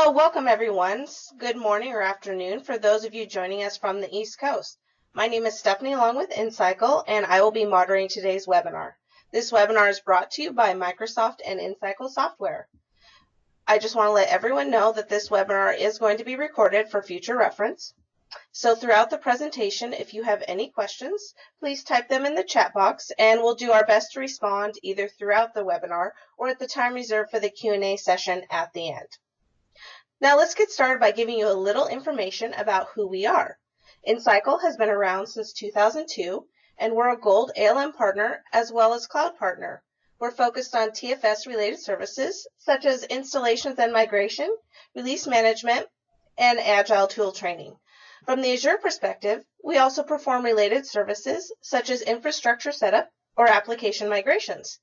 Well, welcome everyone. Good morning or afternoon for those of you joining us from the East Coast. My name is Stephanie along with InCycle, and I will be moderating today's webinar. This webinar is brought to you by Microsoft and InCycle software. I just want to let everyone know that this webinar is going to be recorded for future reference. So throughout the presentation, if you have any questions, please type them in the chat box and we'll do our best to respond either throughout the webinar or at the time reserved for the Q&A session at the end. Now let's get started by giving you a little information about who we are. InCycle has been around since 2002, and we're a Gold ALM partner as well as Cloud partner. We're focused on TFS-related services such as installations and migration, release management, and agile tool training. From the Azure perspective, we also perform related services such as infrastructure setup or application migrations.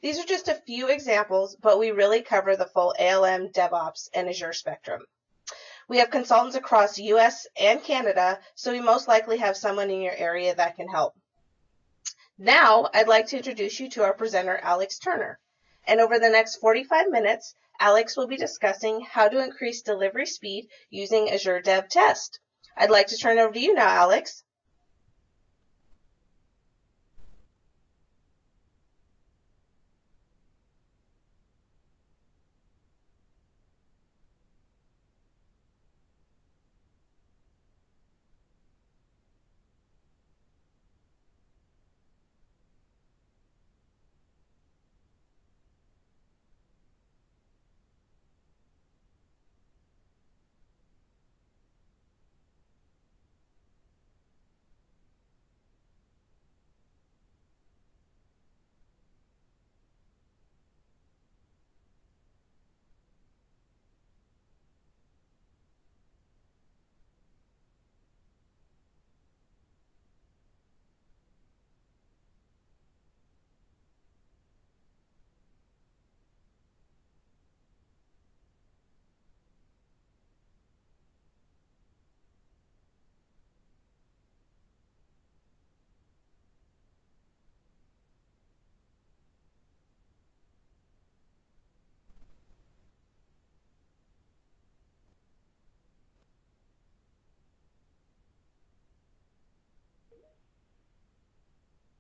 These are just a few examples, but we really cover the full ALM, DevOps, and Azure spectrum. We have consultants across US and Canada, so we most likely have someone in your area that can help. Now, I'd like to introduce you to our presenter, Alex Turner. And over the next 45 minutes, Alex will be discussing how to increase delivery speed using Azure Dev Test. I'd like to turn it over to you now, Alex.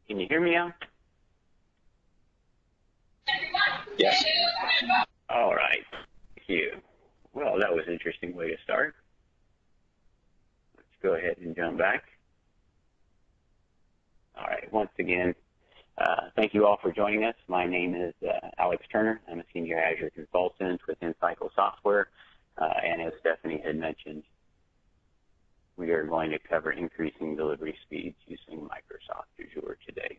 Can you hear me now? Yes. All right. Thank you. Well, that was an interesting way to start. Let's go ahead and jump back. All right. Once again, thank you all for joining us. My name is Alex Turner. I'm a senior Azure consultant with InCycle Software. And as Stephanie had mentioned, we are going to cover increasing delivery speeds using Microsoft Azure today.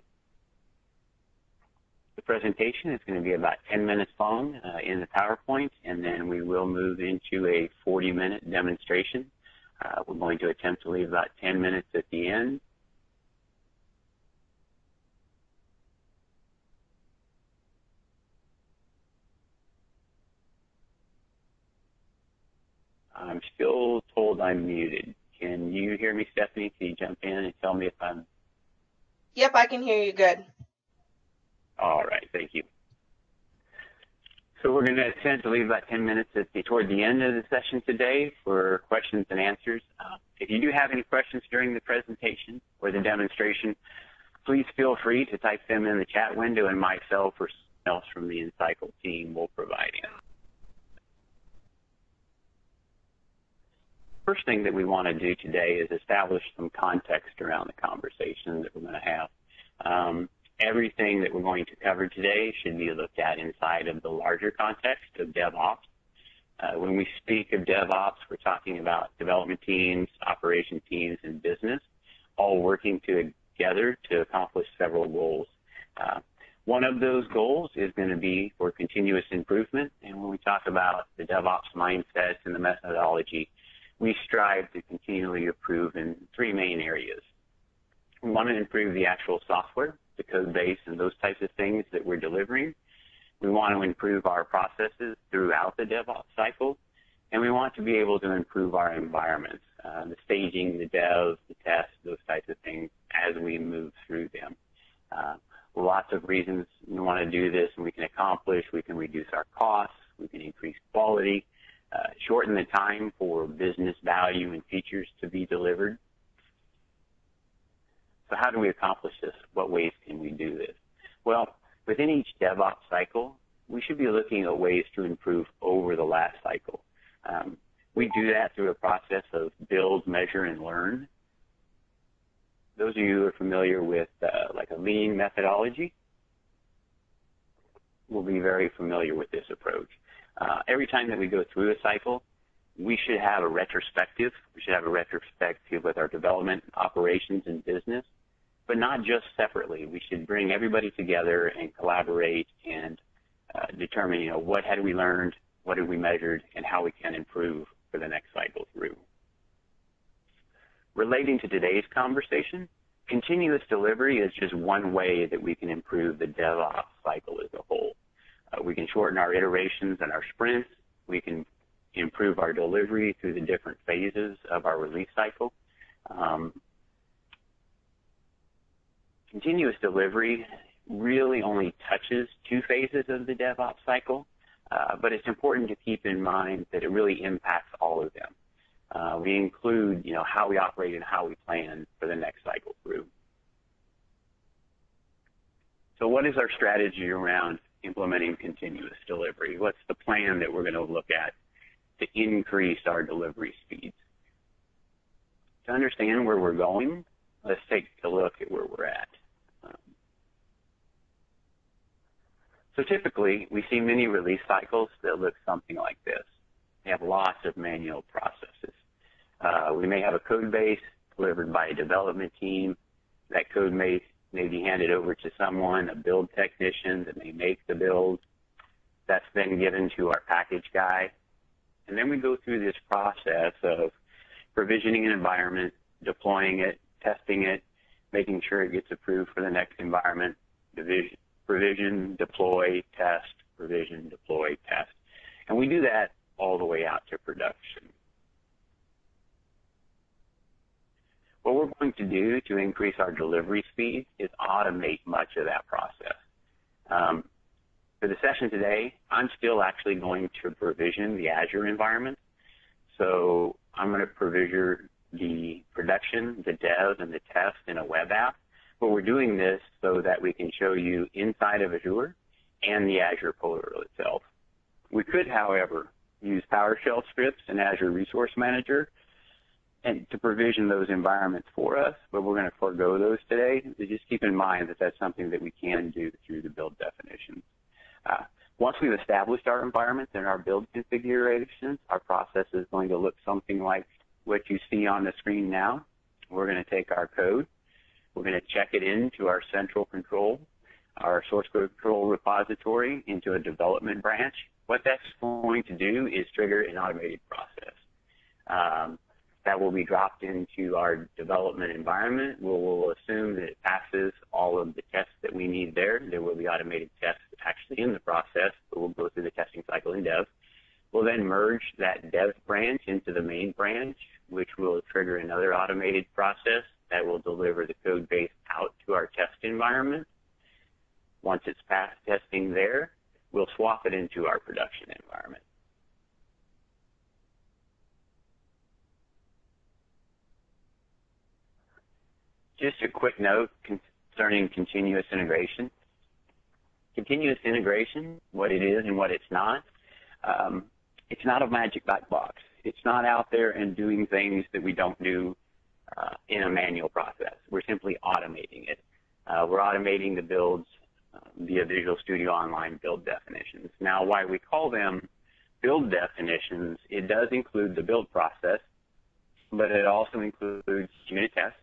The presentation is going to be about 10 minutes long in the PowerPoint, and then we will move into a 40-minute demonstration. We're going to attempt to leave about 10 minutes at the end. I'm still told I'm muted. Can you hear me, Stephanie? Can you jump in and tell me if I'm... Yep, I can hear you good. All right, thank you. So we're going to attempt to leave about 10 minutes toward the end of the session today for questions and answers. If you do have any questions during the presentation or the demonstration, please feel free to type them in the chat window, and myself or someone else from the InCycle team will provide them. First thing that we want to do today is establish some context around the conversation that we're going to have. Everything that we're going to cover today should be looked at inside of the larger context of DevOps. When we speak of DevOps, we're talking about development teams, operation teams, and business, all working together to accomplish several goals. One of those goals is going to be for continuous improvement, and when we talk about the DevOps mindset and the methodology, we strive to continually improve in three main areas. We want to improve the actual software, the code base, and those types of things that we're delivering. We want to improve our processes throughout the DevOps cycle, and we want to be able to improve our environments, the staging, the dev, the test, those types of things as we move through them. Lots of reasons we want to do this, and we can accomplish. We can reduce our costs. We can increase quality. shorten the time for business value and features to be delivered. So how do we accomplish this? What ways can we do this? Well, within each DevOps cycle, we should be looking at ways to improve over the last cycle. We do that through a process of build, measure, and learn. Those of you who are familiar with like a lean methodology will be very familiar with this approach. Every time that we go through a cycle, we should have a retrospective. We should have a retrospective with our development, operations, and business, but not just separately. We should bring everybody together and collaborate and determine, what had we learned, what have we measured, and how we can improve for the next cycle through. Relating to today's conversation, continuous delivery is just one way that we can improve the DevOps cycle as a whole. We can shorten our iterations and our sprints. We can improve our delivery through the different phases of our release cycle. Continuous delivery really only touches two phases of the DevOps cycle, but it's important to keep in mind that it really impacts all of them. We include, how we operate and how we plan for the next cycle through. So what is our strategy around implementing continuous delivery? What's the plan that we're going to look at to increase our delivery speeds? To understand where we're going, let's take a look at where we're at. So typically, we see many release cycles that look something like this. They have lots of manual processes. We may have a code base delivered by a development team. That code base may be handed over to someone, a build technician that may make the build. That's then given to our package guy. And then we go through this process of provisioning an environment, deploying it, testing it, making sure it gets approved for the next environment, provision, deploy, test, provision, deploy, test. And we do that all the way out to production. What we're going to do to increase our delivery speed is automate much of that process. For the session today, I'm still actually going to provision the Azure environment. So I'm going to provision the production, the dev, and the test in a web app. But we're doing this so that we can show you inside of Azure and the Azure portal itself. We could, however, use PowerShell scripts in Azure Resource Manager and to provision those environments for us, but we're going to forego those today. So just keep in mind that that's something that we can do through the build definitions. Once we've established our environments and our build configurations, our process is going to look something like what you see on the screen now. We're going to take our code. We're going to check it into our central control, our source code control repository, into a development branch. What that's going to do is trigger an automated process. That will be dropped into our development environment. We'll assume that it passes all of the tests that we need there. There will be automated tests actually in the process, but we'll go through the testing cycle in dev. We'll then merge that dev branch into the main branch, which will trigger another automated process that will deliver the code base out to our test environment. Once it's passed testing there, we'll swap it into our production environment. Just a quick note concerning continuous integration. Continuous integration, what it is and what it's not a magic black box. It's not out there and doing things that we don't do in a manual process. We're simply automating it. We're automating the builds via Visual Studio Online build definitions. Now, why we call them build definitions, it does include the build process, but it also includes unit tests.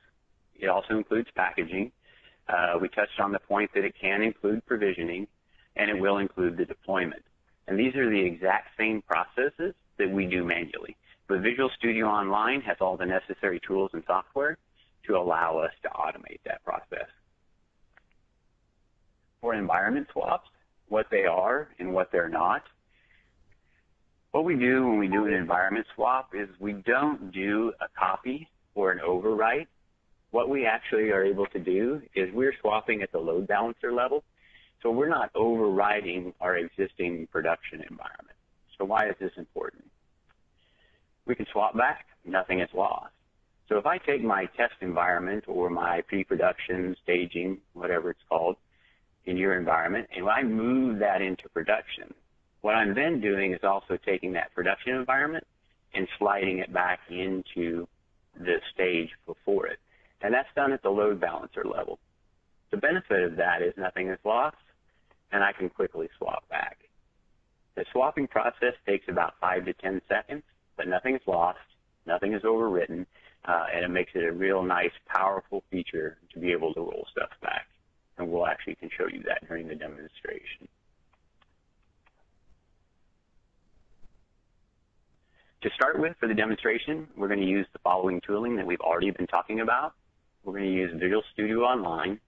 It also includes packaging. We touched on the point that it can include provisioning, and it will include the deployment. And these are the exact same processes that we do manually. But Visual Studio Online has all the necessary tools and software to allow us to automate that process. For environment swaps, what they are and what they're not, what we do when we do an environment swap is we don't do a copy or an overwrite. What we actually are able to do is we're swapping at the load balancer level, so we're not overriding our existing production environment. So why is this important? we can swap back. Nothing is lost. So if I take my test environment or my pre-production, staging, whatever it's called, in your environment, and I move that into production, what I'm then doing is also taking that production environment and sliding it back into the stage before it. And that's done at the load balancer level. The benefit of that is nothing is lost, and I can quickly swap back. The swapping process takes about 5 to 10 seconds, but nothing is lost, nothing is overwritten, and it makes it a real nice, powerful feature to be able to roll stuff back. And we'll actually can show you that during the demonstration. To start with, for the demonstration, we're going to use the following tooling that we've already been talking about. We're going to use Visual Studio Online.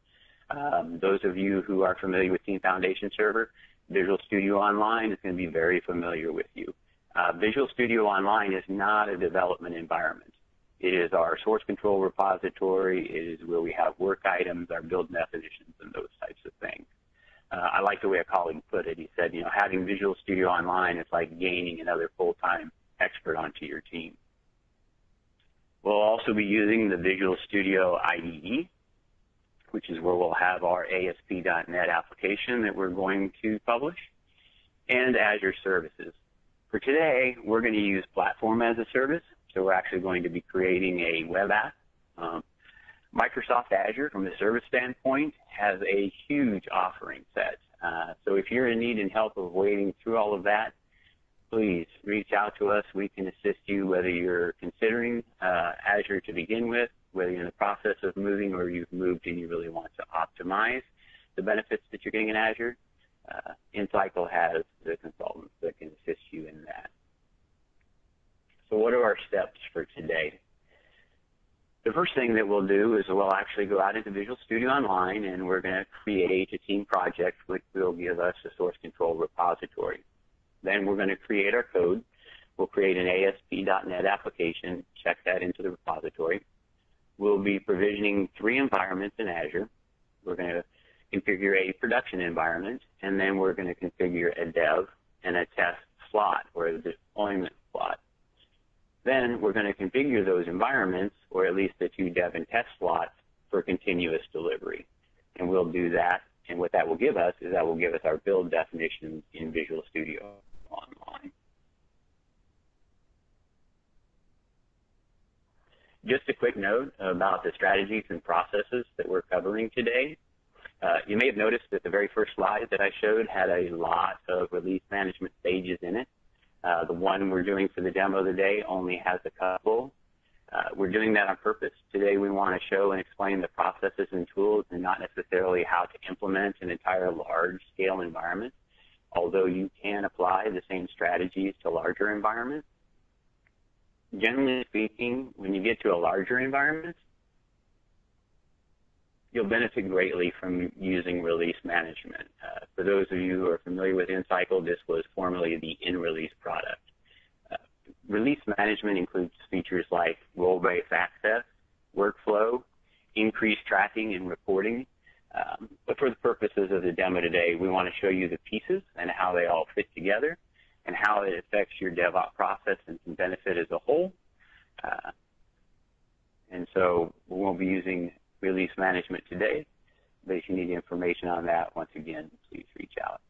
Those of you who are familiar with Team Foundation Server, Visual Studio Online is going to be very familiar with you. Visual Studio Online is not a development environment. It is our source control repository. It is where we have work items, our build definitions, and those types of things. I like the way a colleague put it. He said, having Visual Studio Online is like gaining another full-time expert onto your team. We'll also be using the Visual Studio IDE, which is where we'll have our ASP.NET application that we're going to publish, and Azure Services. For today, we're going to use Platform as a Service, so we're actually going to be creating a web app. Microsoft Azure, from a service standpoint, has a huge offering set. So if you're in need and help of wading through all of that, please reach out to us. We can assist you whether you're considering Azure to begin with, whether you're in the process of moving or you've moved and you really want to optimize the benefits that you're getting in Azure. InCycle has the consultants that can assist you in that. So what are our steps for today? The first thing that we'll do is we'll actually go out into Visual Studio Online and we're going to create a team project which will give us a source control repository. Then we're going to create our code. We'll create an ASP.NET application, check that into the repository. We'll be provisioning 3 environments in Azure. We're going to configure a production environment, and then we're going to configure a dev and a test slot or a deployment slot. Then we're going to configure those environments, or at least the 2 dev and test slots, for continuous delivery. And we'll do that, and what that will give us is that will give us our build definitions in Visual Studio Online. Just a quick note about the strategies and processes that we're covering today. You may have noticed that the very first slide that I showed had a lot of release management stages in it. The one we're doing for the demo today only has a couple. We're doing that on purpose. Today we want to show and explain the processes and tools and not necessarily how to implement an entire large-scale environment, although you can apply the same strategies to larger environments. Generally speaking, when you get to a larger environment, you'll benefit greatly from using release management. For those of you who are familiar with InCycle, this was formerly the in-release product. Release management includes features like role-based access, workflow, increased tracking and reporting. But for the purposes of the demo today, we want to show you the pieces and how they all fit together and how it affects your DevOps process and can benefit as a whole. And so we won't be using release management today, but if you need information on that, once again, please reach out.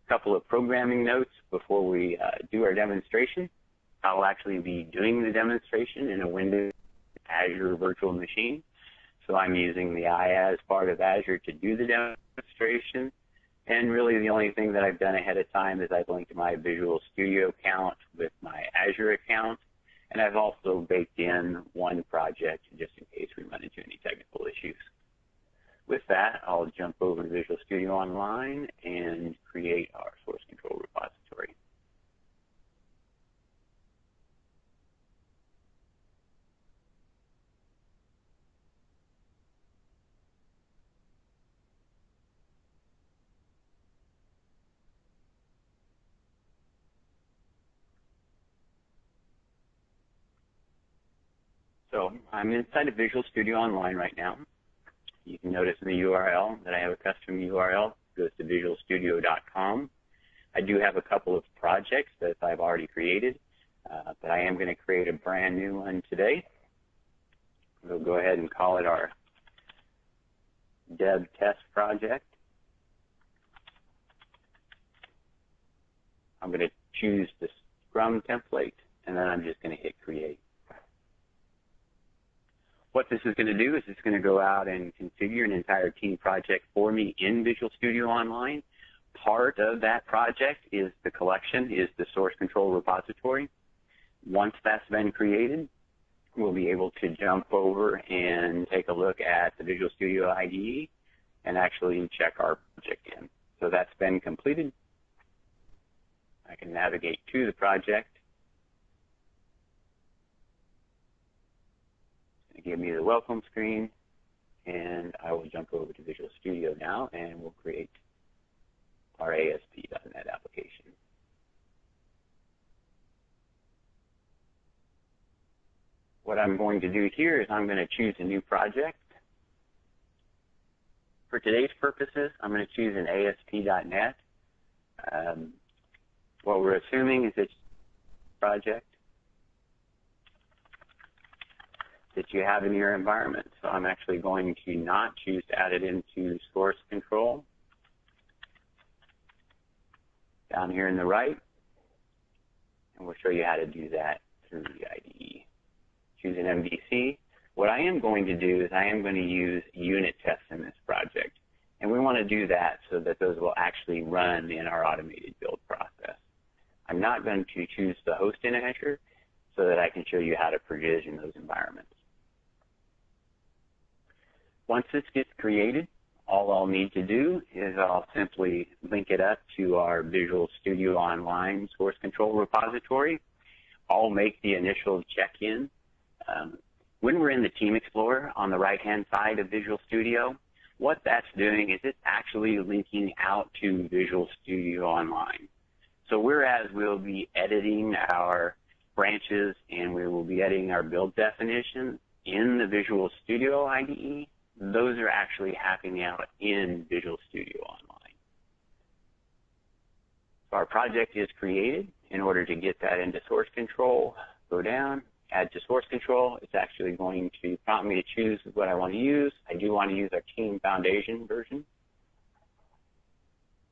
A couple of programming notes before we do our demonstration. I'll actually be doing the demonstration in a Windows Azure virtual machine. So I'm using the IaaS part of Azure to do the demonstration. And really the only thing that I've done ahead of time is I've linked my Visual Studio account with my Azure account. And I've also baked in one project just in case we run into any technical issues. With that, I'll jump over to Visual Studio Online and create our source control repository. So I'm inside of Visual Studio Online right now. You can notice in the URL that I have a custom URL. It goes to visualstudio.com. I do have a couple of projects that I've already created. but I am going to create a brand new one today. We'll go ahead and call it our Dev Test Project. I'm going to choose the Scrum template, and then I'm just going to hit Create. What this is going to do is it's going to go out and configure an entire team project for me in Visual Studio Online. Part of that project is the collection, is the source control repository. Once that's been created, we'll be able to jump over and take a look at the Visual Studio IDE and actually check our project in. So that's been completed. I can navigate to the project. It's going to give me the welcome screen, and I will jump over to Visual Studio now, and we'll create our ASP.NET application. What I'm going to do here is I'm going to choose a new project. For today's purposes, I'm going to choose an ASP.NET. What we're assuming is it's a project that you have in your environment. So I'm actually going to not choose to add it into source control. Down here in the right, and we'll show you how to do that through the IDE. Choose an MVC. What I am going to do is I am going to use unit tests in this project, and we want to do that so that those will actually run in our automated build process. I'm not going to choose the host in Azure so that I can show you how to provision those environments. Once this gets created, all I'll need to do is I'll simply link it up to our Visual Studio Online source control repository. I'll make the initial check-in. When we're in the Team Explorer on the right-hand side of Visual Studio, what that's doing is it's actually linking out to Visual Studio Online. So whereas we'll be editing our branches and we will be editing our build definition in the Visual Studio IDE, those are actually happening out in Visual Studio Online. So our project is created. In order to get that into source control, go down, add to source control. It's actually going to prompt me to choose what I want to use. I do want to use our Team Foundation version.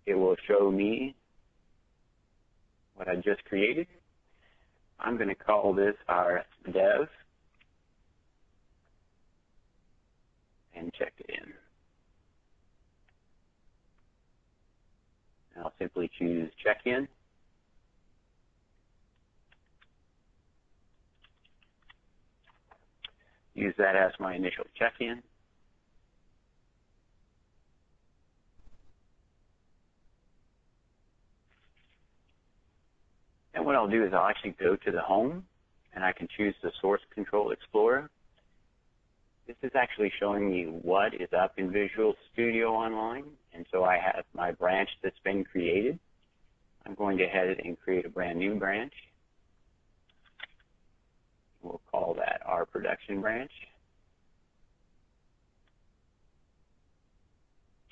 It will show me what I just created. I'm going to call this our Dev and check it in. And I'll simply choose check-in. Use that as my initial check-in. And what I'll do is I'll actually go to the home, and I can choose the Source Control Explorer. This is actually showing me what is up in Visual Studio Online, and so I have my branch that's been created. I'm going to head and create a brand new branch. We'll call that our production branch,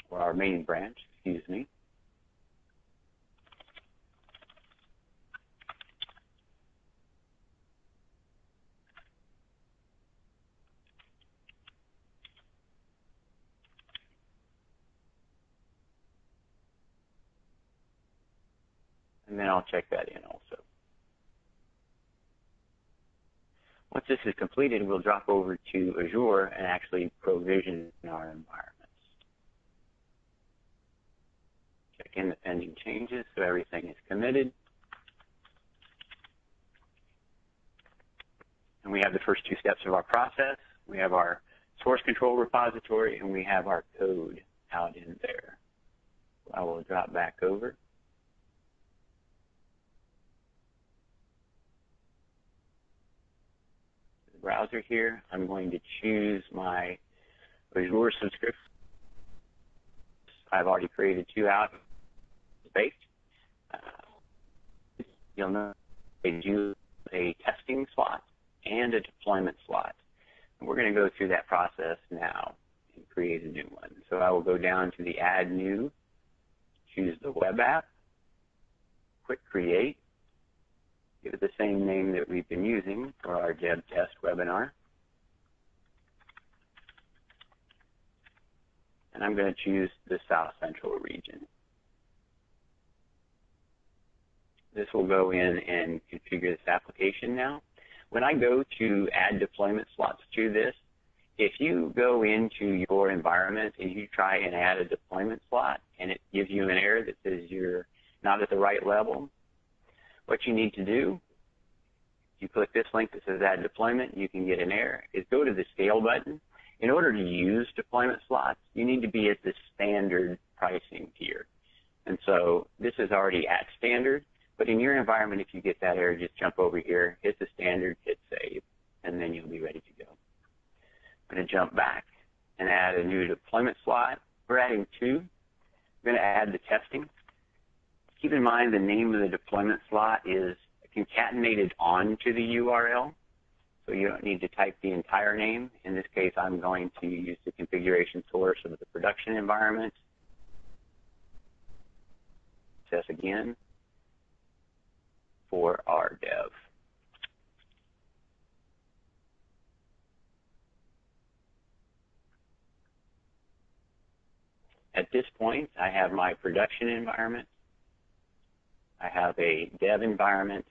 or our main branch, excuse me. And then I'll check that in also. Once this is completed, we'll drop over to Azure and actually provision our environments. Check in the pending changes so everything is committed. And we have the first two steps of our process. We have our source control repository, and we have our code out in there. I will drop back over. Browser here. I'm going to choose my Azure subscription. I've already created two out space. You'll know they do a testing slot and a deployment slot. And we're going to go through that process now and create a new one. So I will go down to the Add New, choose the web app, click Create. Give it the same name that we've been using for our Dev Test webinar. And I'm going to choose the South Central region. This will go in and configure this application now. When I go to add deployment slots to this, if you go into your environment and you try and add a deployment slot and it gives you an error that says you're not at the right level, what you need to do, you click this link that says add deployment, you can get an error, is go to the scale button. In order to use deployment slots, you need to be at the standard pricing tier. And so this is already at standard, but in your environment, if you get that error, just jump over here, hit the standard, hit save, and then you'll be ready to go. I'm going to jump back and add a new deployment slot. We're adding 2. We're going to add the testing. Keep in mind the name of the deployment slot is concatenated onto the URL, so you don't need to type the entire name. In this case, I'm going to use the configuration source of the production environment. Test again for our dev. At this point, I have my production environment, I have a dev environment,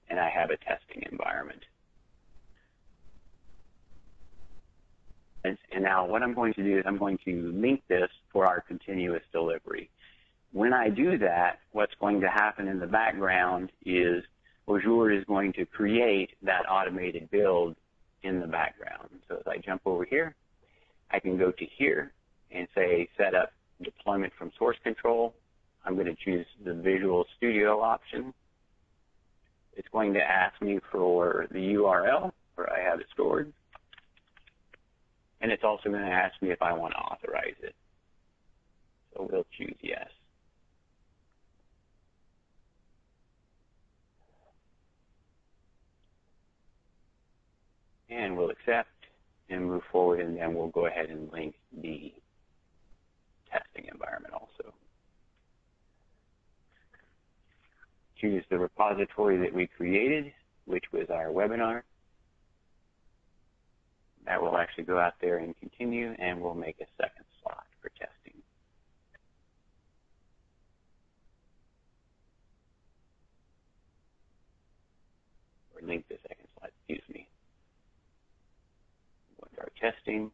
and I have a testing environment. And now what I'm going to do is I'm going to link this for our continuous delivery. When I do that, what's going to happen in the background is Azure is going to create that automated build in the background. So as I jump over here, I can go to here and say set up deployment from source control. I'm going to choose the Visual Studio option. It's going to ask me for the URL where I have it stored. And it's also going to ask me if I want to authorize it. So we'll choose yes. And we'll accept and move forward, and then we'll go ahead and link the testing environment also. Choose the repository that we created, which was our webinar. That will actually go out there and continue, and we'll make a second slot for testing. Or link the second slot, excuse me. Go to our testing,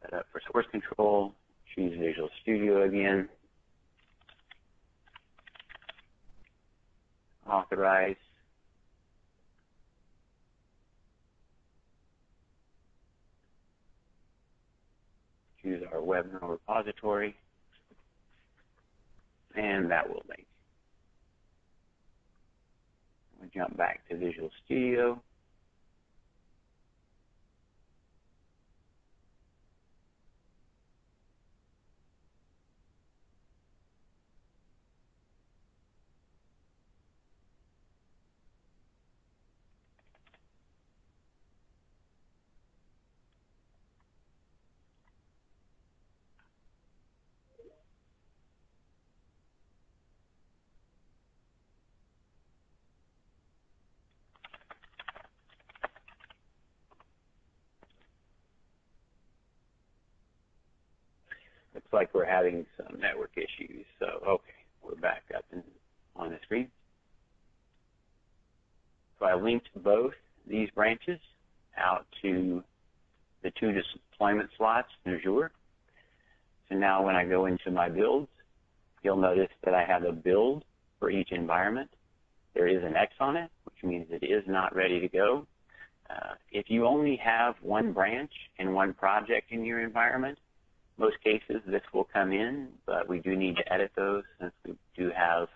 set up for source control, choose Visual Studio again, authorize, choose our webinar repository, and that will link. We'll jump back to Visual Studio. Looks like we're having some network issues. So, okay, we're back up on the screen. So I linked both these branches out to the 2 deployment slots in Azure. So now when I go into my builds, you'll notice that I have a build for each environment. There is an X on it, which means it is not ready to go. If you only have one branch and one project in your environment, most cases this will come in, but we do need to edit those since we do have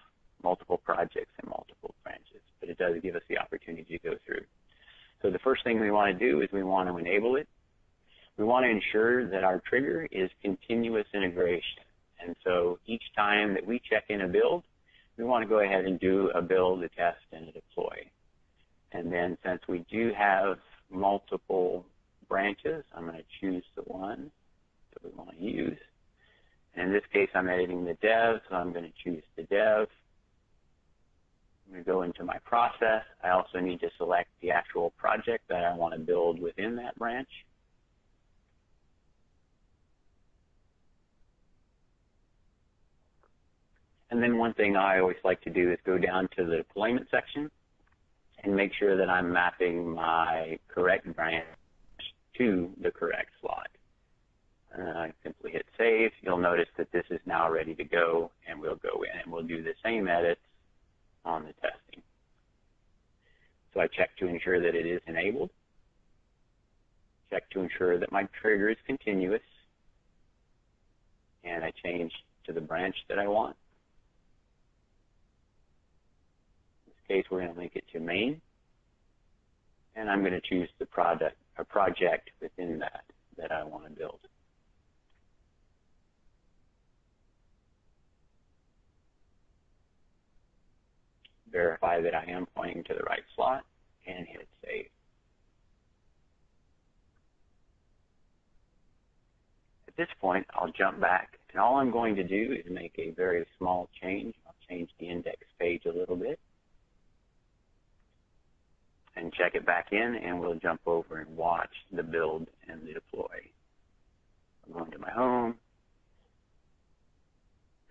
multiple projects and multiple branches. But it does give us the opportunity to go through. So the first thing we want to do is we want to enable it. We want to ensure that our trigger is continuous integration. And so each time that we check in a build, we want to go ahead and do a build, a test, and a deploy. And then since we do have multiple branches, I'm going to choose the one that we want to use. And in this case, I'm editing the dev, so I'm going to choose the dev. I'm going to go into my process. I also need to select the actual project that I want to build within that branch. And then one thing I always like to do is go down to the deployment section and make sure that I'm mapping my correct branch to the correct slot. I simply hit save. You'll notice that this is now ready to go, and we'll go in and we'll do the same edits on the testing. So I check to ensure that it is enabled. Check to ensure that my trigger is continuous. And I change to the branch that I want. In this case, we're going to link it to main. And I'm going to choose the project within that I want to build. Verify that I am pointing to the right slot and hit save. At this point, I'll jump back, and all I'm going to do is make a very small change. I'll change the index page a little bit and check it back in, and we'll jump over and watch the build and the deploy. I'm going to my home,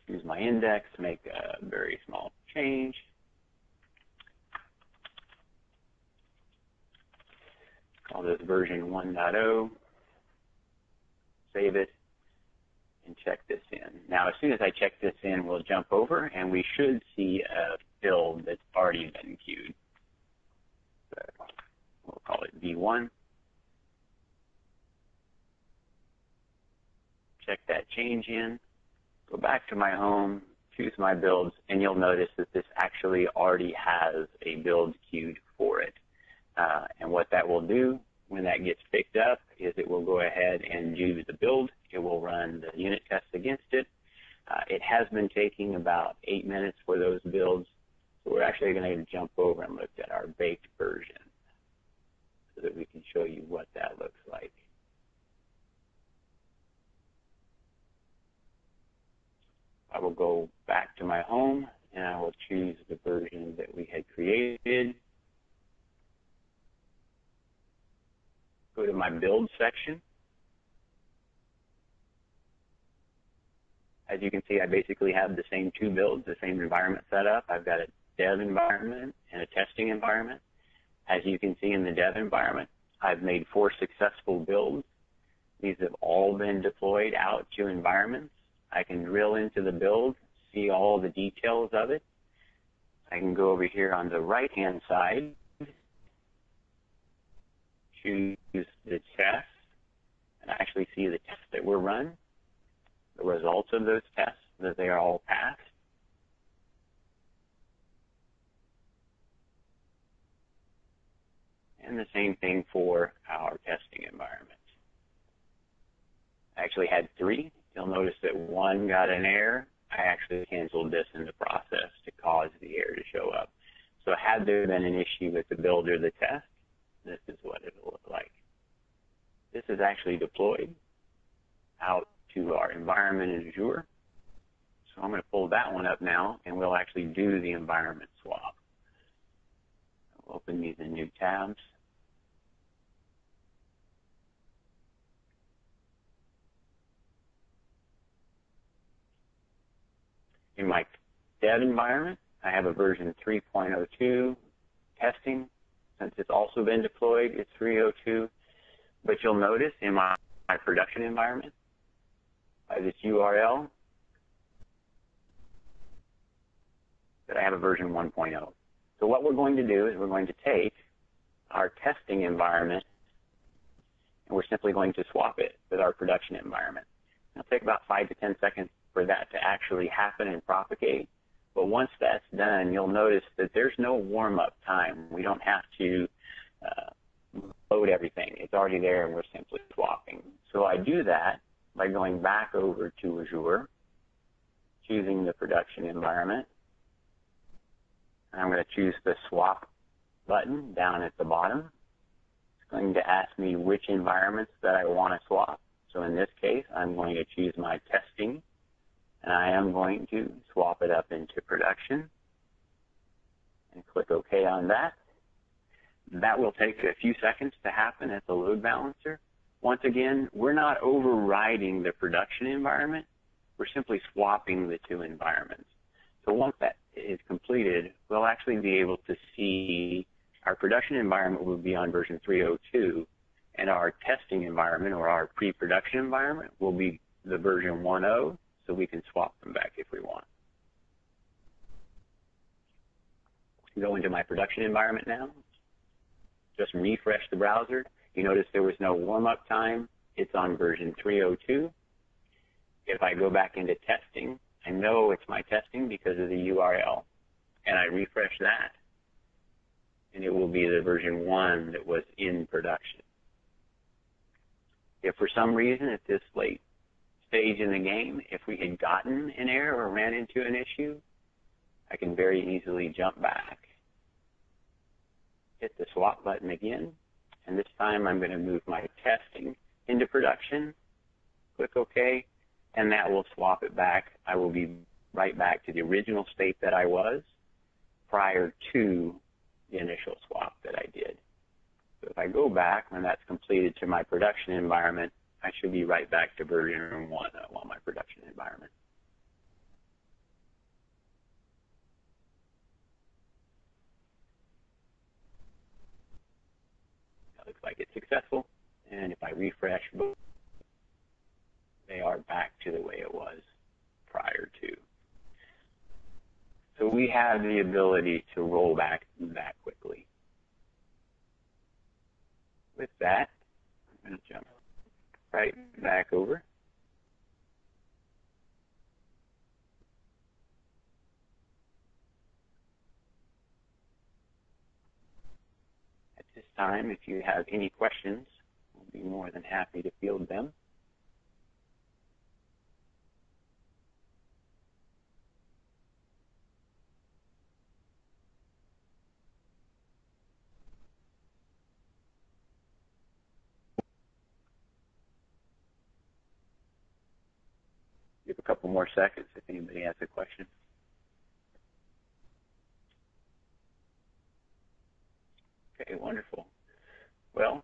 choose my index, make a very small change. Call this version 1.0, save it, and check this in. Now, as soon as I check this in, we'll jump over, and we should see a build that's already been queued. So we'll call it V1. Check that change in, go back to my home, choose my builds, and you'll notice that this actually already has a build queued for it. And what that will do when that gets picked up is it will go ahead and do the build. It will run the unit tests against it. It has been taking about 8 minutes for those builds. So we're actually going to jump over and look at our baked version so that we can show you what that looks like. I will go back to my home and I will choose the version that we had created. Go to my build section. As you can see, I basically have the same two builds, the same environment set up. I've got a dev environment and a testing environment. As you can see in the dev environment, I've made 4 successful builds. These have all been deployed out to environments. I can drill into the build, see all the details of it. I can go over here on the right-hand side, choose the tests, and actually see the tests that were run, the results of those tests, that they are all passed. And the same thing for our testing environment. I actually had 3. You'll notice that 1 got an error. I actually canceled this in the process to cause the error to show up. So had there been an issue with the build or the test, this is what it will look like. This is actually deployed out to our environment in Azure. So I'm going to pull that one up now, and we'll actually do the environment swap. I'll open these in new tabs. In my dev environment, I have a version 3.02 testing. Since it's also been deployed, it's 3.02. But you'll notice in my production environment, by this URL, that I have a version 1.0. So what we're going to do is we're going to take our testing environment and we're simply going to swap it with our production environment. It'll take about 5 to 10 seconds for that to actually happen and propagate. But once that's done, you'll notice that there's no warm-up time. We don't have to load everything. It's already there, and we're simply swapping. So I do that by going back over to Azure, choosing the production environment. And I'm going to choose the swap button down at the bottom. It's going to ask me which environments that I want to swap. So in this case, I'm going to choose my testing, and I am going to swap it up into production. and click OK on that. That will take a few seconds to happen at the load balancer. Once again, we're not overriding the production environment. We're simply swapping the two environments. So once that is completed, we'll actually be able to see our production environment will be on version 3.02, and our testing environment or our pre-production environment will be the version 1.0, so we can swap them back if we want. Go into my production environment now. Just refresh the browser. You notice there was no warm-up time. It's on version 3.02. If I go back into testing, I know it's my testing because of the URL, and I refresh that, and it will be the version 1 that was in production. If for some reason at this late stage in the game, if we had gotten an error or ran into an issue, I can very easily jump back, hit the swap button again, and this time I'm going to move my testing into production, click OK, and that will swap it back. I will be right back to the original state that I was prior to the initial swap that I did. So if I go back when that's completed to my production environment, I should be right back to version 1.0 on my production environment. That looks like it's successful, and if I refresh, they are back to the way it was prior to. So we have the ability to roll back that quickly. With that, I'm going to jump right back over. At this time, if you have any questions, I'll be more than happy to field them. Give a couple more seconds if anybody has a question. Okay, wonderful. Well,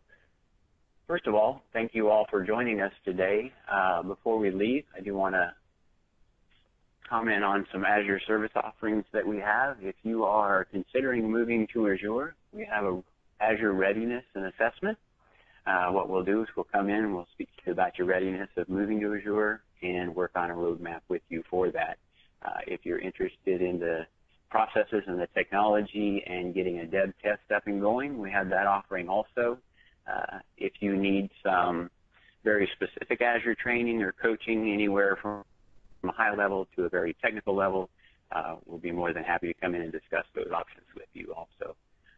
first of all, thank you all for joining us today. Before we leave, I do want to comment on some Azure service offerings that we have. If you are considering moving to Azure, we have a Azure Readiness and Assessment. What we'll do is we'll come in and we'll speak to you about your readiness of moving to Azure and work on a roadmap with you for that. If you're interested in the processes and the technology and getting a dev test up and going, we have that offering also. If you need some very specific Azure training or coaching anywhere from a high level to a very technical level, we'll be more than happy to come in and discuss those options with you also.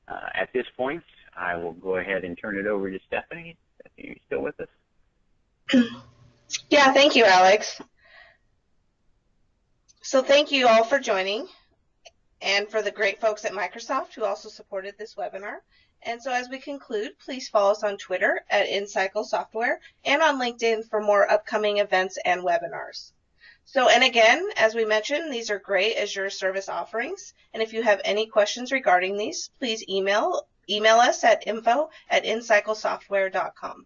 At this point, I will go ahead and turn it over to Stephanie. Stephanie, are you still with us? Yeah, thank you, Alex. So thank you all for joining, and for the great folks at Microsoft who also supported this webinar. And so as we conclude, please follow us on Twitter at InCycle Software and on LinkedIn for more upcoming events and webinars. So, and again, as we mentioned, these are great Azure service offerings. And if you have any questions regarding these, please email us at info@incyclesoftware.com.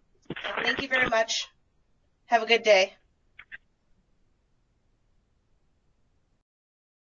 Thank you very much. Have a good day.